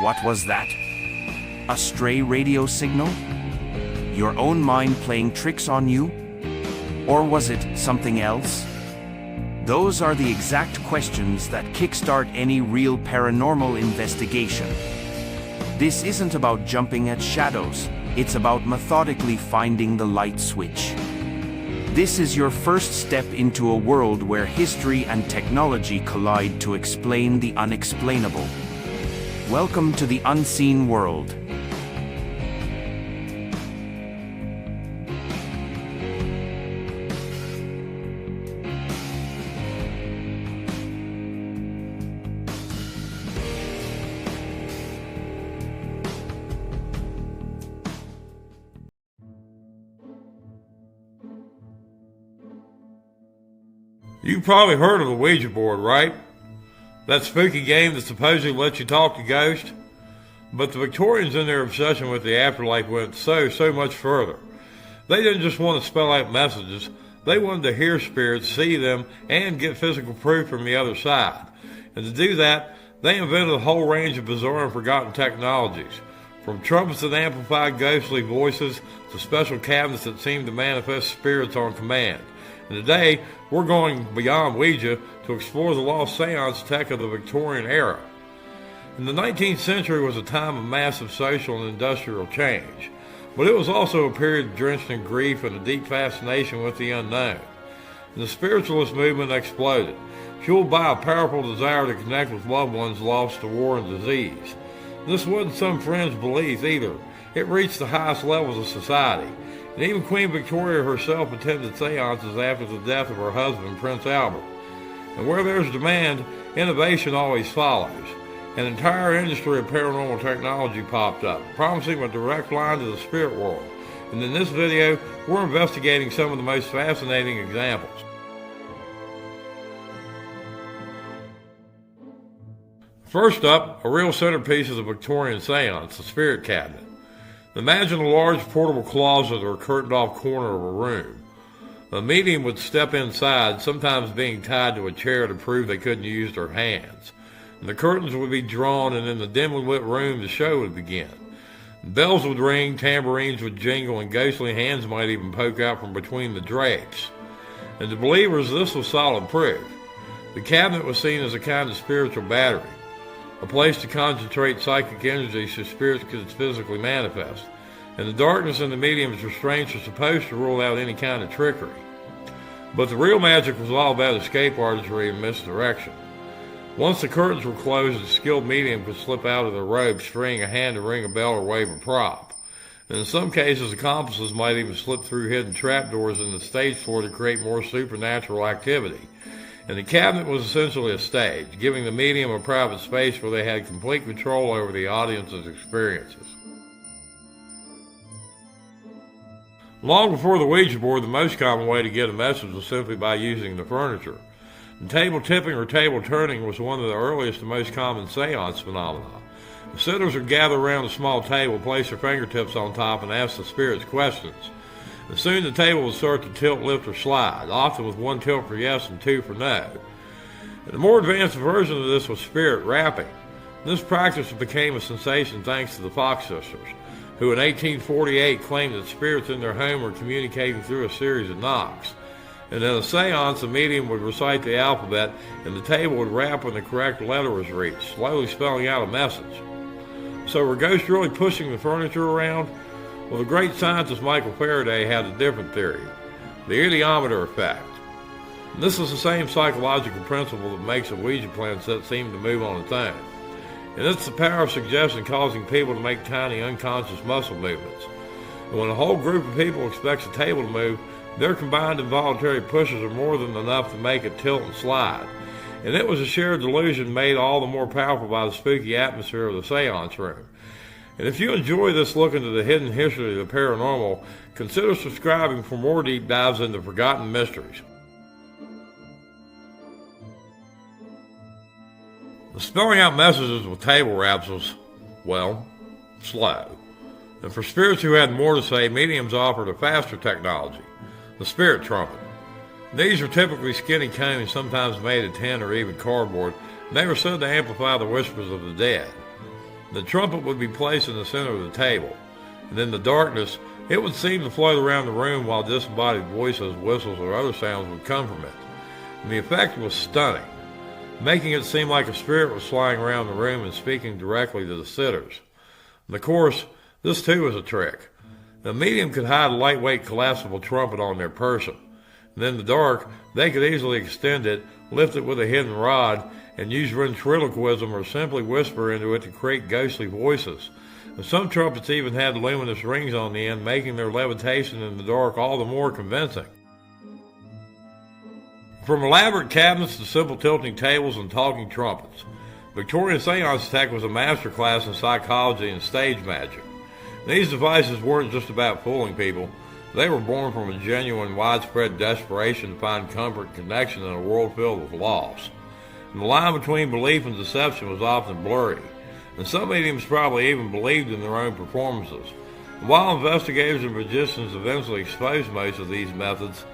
What was that? A stray radio signal? Your own mind playing tricks on you? Or was it something else? Those are the exact questions that kickstart any real paranormal investigation. This isn't about jumping at shadows, it's about methodically finding the light switch. This is your first step into a world where history and technology collide to explain the unexplainable. Welcome to the unseen world. You've probably heard of the Ouija board, right? That spooky game that supposedly lets you talk to ghosts? But the Victorians in their obsession with the afterlife went so much further. They didn't just want to spell out messages, they wanted to hear spirits, see them, and get physical proof from the other side. And to do that, they invented a whole range of bizarre and forgotten technologies, from trumpets that amplified ghostly voices to special cabinets that seemed to manifest spirits on command. And today, we're going beyond Ouija to explore the lost seance tech of the Victorian era. In the 19th century was a time of massive social and industrial change, but it was also a period drenched in grief and a deep fascination with the unknown. And the spiritualist movement exploded, fueled by a powerful desire to connect with loved ones lost to war and disease. This wasn't some fringe belief either. It reached the highest levels of society. And even Queen Victoria herself attended seances after the death of her husband, Prince Albert. And where there's demand, innovation always follows. An entire industry of paranormal technology popped up, promising a direct line to the spirit world. And in this video, we're investigating some of the most fascinating examples. First up, a real centerpiece of the Victorian seance, the spirit cabinet. Imagine a large portable closet or curtained-off corner of a room. A medium would step inside, sometimes being tied to a chair to prove they couldn't use their hands. And the curtains would be drawn, and in the dimly lit room, the show would begin. Bells would ring, tambourines would jingle, and ghostly hands might even poke out from between the drapes. And to believers, this was solid proof. The cabinet was seen as a kind of spiritual battery, a place to concentrate psychic energy so spirits could physically manifest. And the darkness and the medium's restraints are supposed to rule out any kind of trickery. But the real magic was all about escape artistry and misdirection. Once the curtains were closed, a skilled medium could slip out of their robe, string a hand to ring a bell or wave a prop. And in some cases, accomplices might even slip through hidden trapdoors in the stage floor to create more supernatural activity. And the cabinet was essentially a stage, giving the medium a private space where they had complete control over the audience's experiences. Long before the Ouija board, the most common way to get a message was simply by using the furniture. And table tipping or table turning was one of the earliest and most common seance phenomena. The sitters would gather around a small table, place their fingertips on top, and ask the spirits questions. And soon the table would start to tilt, lift, or slide, often with one tilt for yes and two for no. And the more advanced version of this was spirit rapping. This practice became a sensation thanks to the Fox sisters, who in 1848 claimed that spirits in their home were communicating through a series of knocks. And in a seance, the medium would recite the alphabet, and the table would rap when the correct letter was reached, slowly spelling out a message. So were ghosts really pushing the furniture around? Well, the great scientist Michael Faraday had a different theory, the idiometer effect. And this is the same psychological principle that makes a Ouija set seem to move on its own. And it's the power of suggestion causing people to make tiny unconscious muscle movements. And when a whole group of people expects a table to move, their combined involuntary pushes are more than enough to make it tilt and slide. And it was a shared delusion made all the more powerful by the spooky atmosphere of the seance room. And if you enjoy this look into the hidden history of the paranormal, consider subscribing for more deep dives into forgotten mysteries. The spelling out messages with table raps was, well, slow. And for spirits who had more to say, mediums offered a faster technology, The spirit trumpet. These are typically skinny cones, sometimes made of tin or even cardboard, and they were said to amplify the whispers of the dead. The trumpet would be placed in the center of the table, and in the darkness, it would seem to float around the room while disembodied voices, whistles, or other sounds would come from it. And the effect was stunning, making it seem like a spirit was flying around the room and speaking directly to the sitters. And of course, this too was a trick. The medium could hide a lightweight collapsible trumpet on their person. And in the dark, they could easily extend it, lift it with a hidden rod, and use ventriloquism or simply whisper into it to create ghostly voices. And some trumpets even had luminous rings on the end, making their levitation in the dark all the more convincing. From elaborate cabinets to simple tilting tables and talking trumpets, Victorian seance tech was a masterclass in psychology and stage magic. These devices weren't just about fooling people. They were born from a genuine, widespread desperation to find comfort and connection in a world filled with loss. And the line between belief and deception was often blurry, and some mediums probably even believed in their own performances. And while investigators and magicians eventually exposed most of these methods,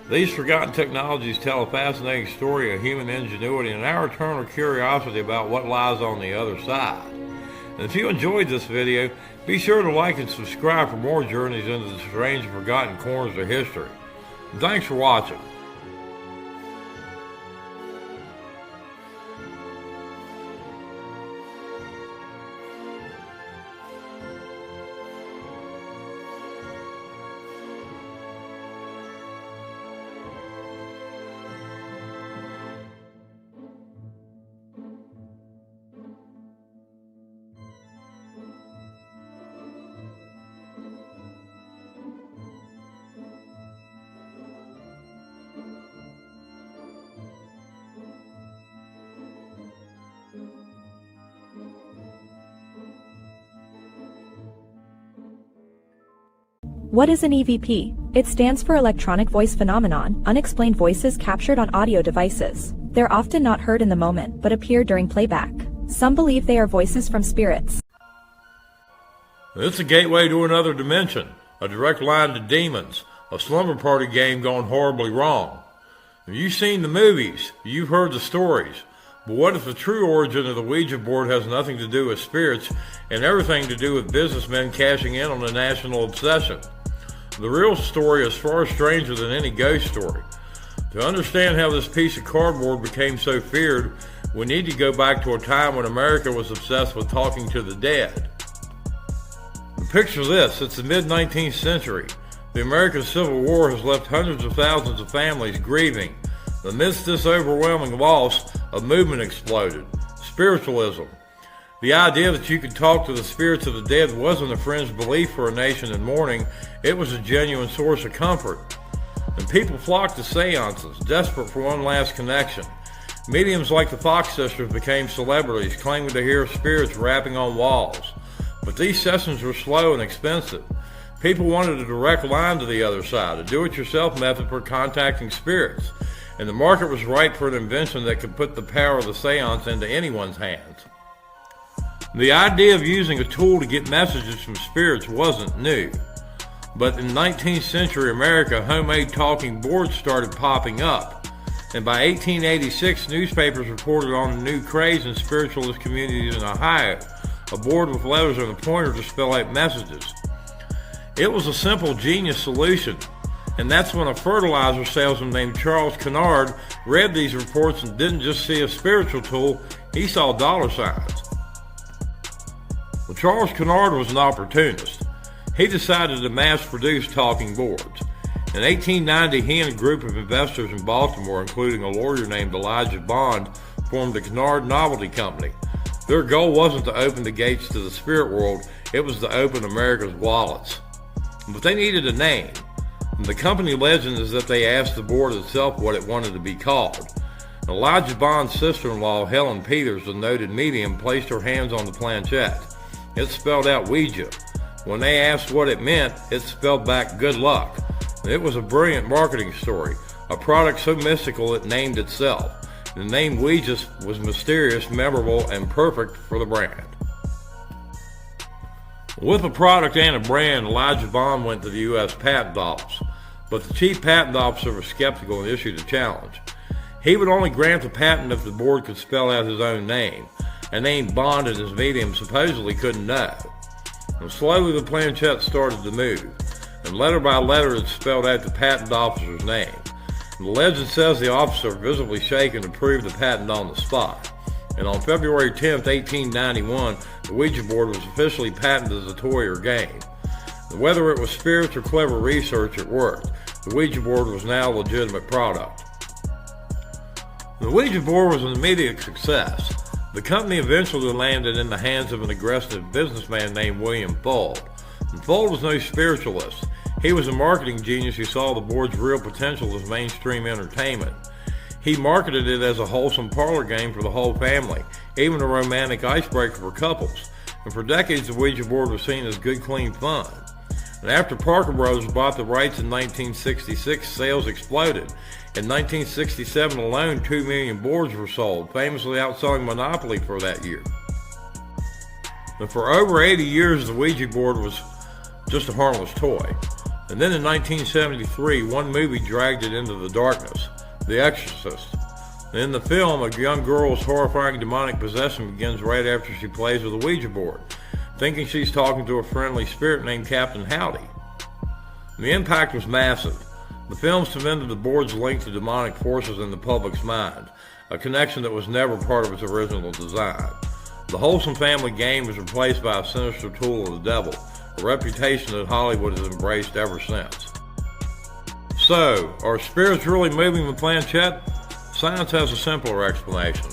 these forgotten technologies tell a fascinating story of human ingenuity and our eternal curiosity about what lies on the other side. And if you enjoyed this video, be sure to like and subscribe for more journeys into the strange and forgotten corners of history. And thanks for watching. What is an EVP? It stands for Electronic Voice Phenomenon, unexplained voices captured on audio devices. They're often not heard in the moment, but appear during playback. Some believe they are voices from spirits. It's a gateway to another dimension, a direct line to demons, a slumber party game gone horribly wrong. You've seen the movies, you've heard the stories, but what if the true origin of the Ouija board has nothing to do with spirits and everything to do with businessmen cashing in on a national obsession? The real story is far stranger than any ghost story. To understand how this piece of cardboard became so feared, we need to go back to a time when America was obsessed with talking to the dead. Picture this, it's the mid-19th century. The American Civil War has left hundreds of thousands of families grieving. Amidst this overwhelming loss, a movement exploded, spiritualism. The idea that you could talk to the spirits of the dead wasn't a fringe belief for a nation in mourning, it was a genuine source of comfort. And people flocked to seances, desperate for one last connection. Mediums like the Fox sisters became celebrities, claiming to hear spirits rapping on walls. But these sessions were slow and expensive. People wanted a direct line to the other side, a do-it-yourself method for contacting spirits. And the market was ripe for an invention that could put the power of the seance into anyone's hands. The idea of using a tool to get messages from spirits wasn't new. But in 19th century America, homemade talking boards started popping up. And by 1886, newspapers reported on a new craze in spiritualist communities in Ohio, a board with letters and a pointer to spell out messages. It was a simple, genius solution. And that's when a fertilizer salesman named Charles Kennard read these reports and didn't just see a spiritual tool, he saw dollar signs. Well, Charles Kennard was an opportunist. He decided to mass-produce talking boards. In 1890, he and a group of investors in Baltimore, including a lawyer named Elijah Bond, formed the Kennard Novelty Company. Their goal wasn't to open the gates to the spirit world, it was to open America's wallets. But they needed a name. The company legend is that they asked the board itself what it wanted to be called. Elijah Bond's sister-in-law, Helen Peters, a noted medium, placed her hands on the planchette. It spelled out Ouija. When they asked what it meant, it spelled back good luck. It was a brilliant marketing story, a product so mystical it named itself. The name Ouija was mysterious, memorable, and perfect for the brand. With a product and a brand, Elijah Bond went to the U.S. Patent Office. but the chief patent officer was skeptical and issued a challenge. He would only grant the patent if the board could spell out his own name, a name Bond and his medium supposedly couldn't know. And slowly the planchette started to move, and letter by letter it spelled out the patent officer's name. And the legend says the officer visibly shaken approved the patent on the spot. And on February 10, 1891, the Ouija board was officially patented as a toy or game. And whether it was spirits or clever research, it worked. The Ouija board was now a legitimate product. The Ouija board was an immediate success. The company eventually landed in the hands of an aggressive businessman named William Fuld. And Fuld was no spiritualist. He was a marketing genius who saw the board's real potential as mainstream entertainment. He marketed it as a wholesome parlor game for the whole family, even a romantic icebreaker for couples. And for decades, the Ouija board was seen as good, clean fun. And after Parker Brothers bought the rights in 1966, sales exploded. In 1967 alone, 2 million boards were sold, famously outselling Monopoly for that year. And for over 80 years, the Ouija board was just a harmless toy. And then in 1973, one movie dragged it into the darkness, The Exorcist. And in the film, a young girl's horrifying demonic possession begins right after she plays with a Ouija board, thinking she's talking to a friendly spirit named Captain Howdy. And the impact was massive. The film cemented the board's link to demonic forces in the public's mind, a connection that was never part of its original design. The wholesome family game was replaced by a sinister tool of the devil, a reputation that Hollywood has embraced ever since. So, are spirits really moving the planchette? Science has a simpler explanation: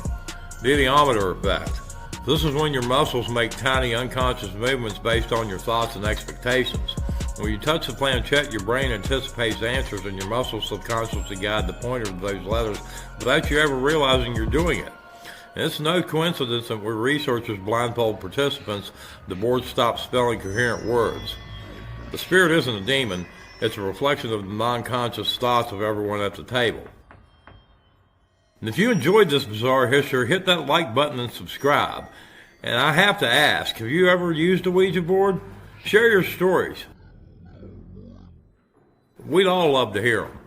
the ideomotor effect. This is when your muscles make tiny unconscious movements based on your thoughts and expectations. When you touch the planchette, your brain anticipates answers and your muscles subconsciously guide the pointer to those letters without you ever realizing you're doing it. And it's no coincidence that when researchers blindfold participants, the board stops spelling coherent words. The spirit isn't a demon, it's a reflection of the non-conscious thoughts of everyone at the table. And if you enjoyed this bizarre history, hit that like button and subscribe. And I have to ask, have you ever used a Ouija board? Share your stories. We'd all love to hear them.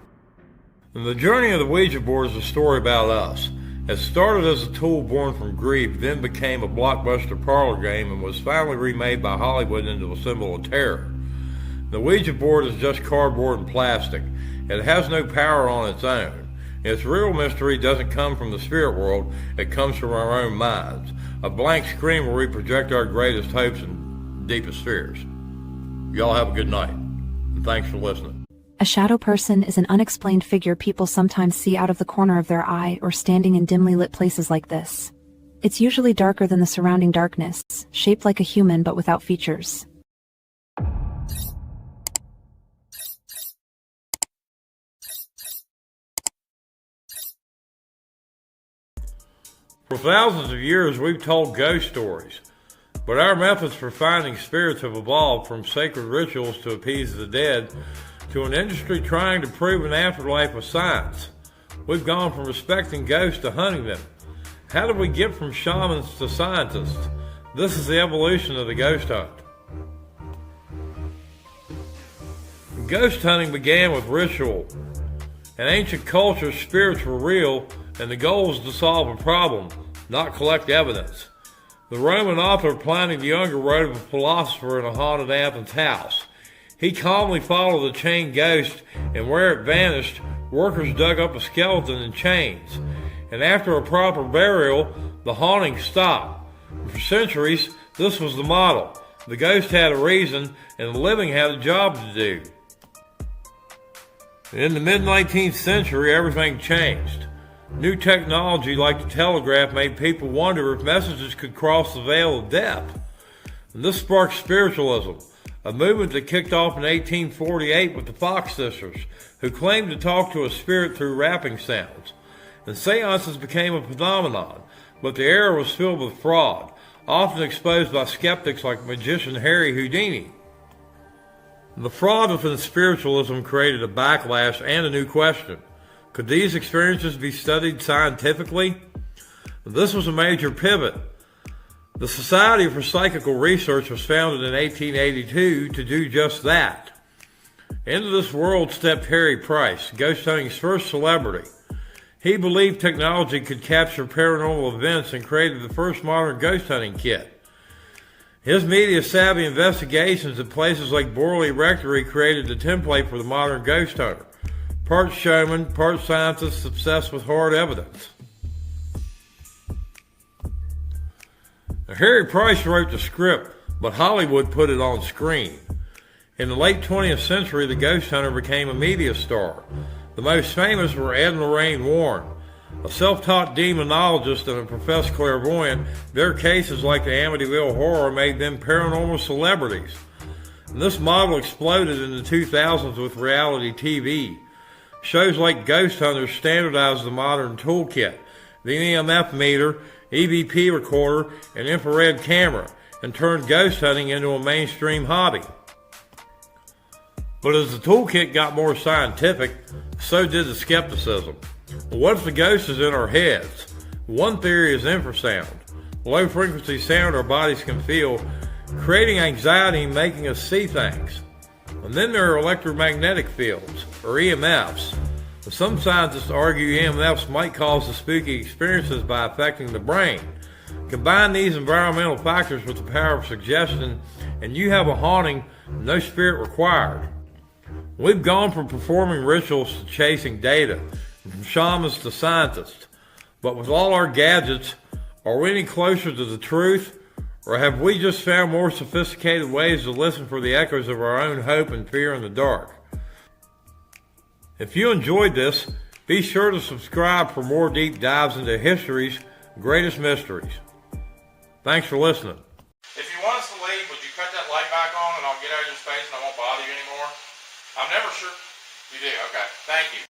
And the journey of the Ouija board is a story about us. It started as a tool born from grief, then became a blockbuster parlor game, and was finally remade by Hollywood into a symbol of terror. The Ouija board is just cardboard and plastic. It has no power on its own. Its real mystery doesn't come from the spirit world, it comes from our own minds. A blank screen where we project our greatest hopes and deepest fears. Y'all have a good night, and thanks for listening. A shadow person is an unexplained figure people sometimes see out of the corner of their eye or standing in dimly lit places like this. It's usually darker than the surrounding darkness, shaped like a human but without features. For thousands of years, we've told ghost stories, but our methods for finding spirits have evolved from sacred rituals to appease the dead to an industry trying to prove an afterlife with science. We've gone from respecting ghosts to hunting them. How did we get from shamans to scientists? This is the evolution of the ghost hunt. Ghost hunting began with ritual. In ancient cultures, spirits were real, and the goal was to solve a problem, not collect evidence. The Roman author Pliny the Younger wrote of a philosopher in a haunted Athens house. He calmly followed the chained ghost, and where it vanished, workers dug up a skeleton in chains. And after a proper burial, the haunting stopped. For centuries, this was the model. The ghost had a reason, and the living had a job to do. In the mid-19th century, everything changed. New technology like the telegraph made people wonder if messages could cross the veil of death. And this sparked spiritualism, a movement that kicked off in 1848 with the Fox sisters, who claimed to talk to a spirit through rapping sounds. And séances became a phenomenon, but the era was filled with fraud, often exposed by skeptics like magician Harry Houdini. The fraud within spiritualism created a backlash and a new question. Could these experiences be studied scientifically? This was a major pivot. The Society for Psychical Research was founded in 1882 to do just that. Into this world stepped Harry Price, ghost hunting's first celebrity. He believed technology could capture paranormal events and created the first modern ghost hunting kit. His media-savvy investigations at places like Borley Rectory created the template for the modern ghost hunter. Part showman, part scientist obsessed with hard evidence. Now, Harry Price wrote the script, but Hollywood put it on screen. In the late 20th century, the ghost hunter became a media star. The most famous were Ed and Lorraine Warren. A self-taught demonologist and a professed clairvoyant, their cases like the Amityville Horror made them paranormal celebrities. And this model exploded in the 2000s with reality TV. Shows like Ghost Hunters standardized the modern toolkit, the EMF meter, EVP recorder, and infrared camera, and turned ghost hunting into a mainstream hobby. But as the toolkit got more scientific, so did the skepticism. What if the ghost is in our heads? One theory is infrasound, low frequency sound our bodies can feel, creating anxiety and making us see things. And then there are electromagnetic fields, or EMFs. Some scientists argue EMFs might cause the spooky experiences by affecting the brain. Combine these environmental factors with the power of suggestion, and you have a haunting, no spirit required. We've gone from performing rituals to chasing data, from shamans to scientists. But with all our gadgets, are we any closer to the truth? Or have we just found more sophisticated ways to listen for the echoes of our own hope and fear in the dark? If you enjoyed this, be sure to subscribe for more deep dives into history's greatest mysteries. Thanks for listening. If you want us to leave, would you cut that light back on and I'll get out of your space and I won't bother you anymore? I'm never sure. You do? Okay. Thank you.